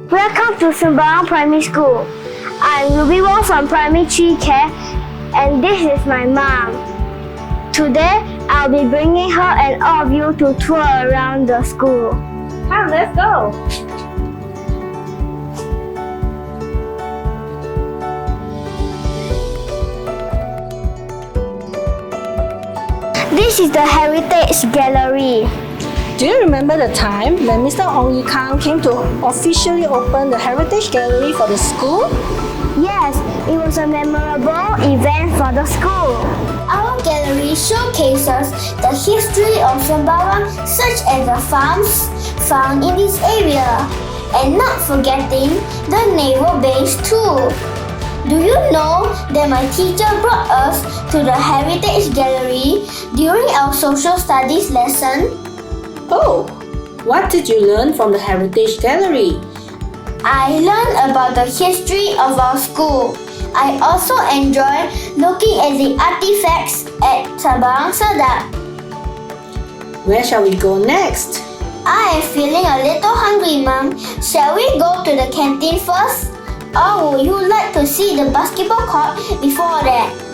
Welcome to Sembawang Primary School. I'm Ruby Wong from Primary 3 Care, and this is my mom. Today, I'll be bringing her and all of you to tour around the school. Come, let's go. This is the Heritage Gallery. Do you remember the time when Mr. Ong Yi Kang came to officially open the Heritage Gallery for the school? Yes, it was a memorable event for the school. Our gallery showcases the history of Sembawang, such as the farms found in this area, and not forgetting the naval base too. Do you know that my teacher brought us to the Heritage Gallery during our social studies lesson? Oh, what did you learn from the Heritage Gallery? I learned about the history of our school. I also enjoy looking at the artifacts at Sembawang Sedap. Where shall we go next? I am feeling a little hungry, Mom. Shall we go to the canteen first? Or would you like to see the basketball court before that?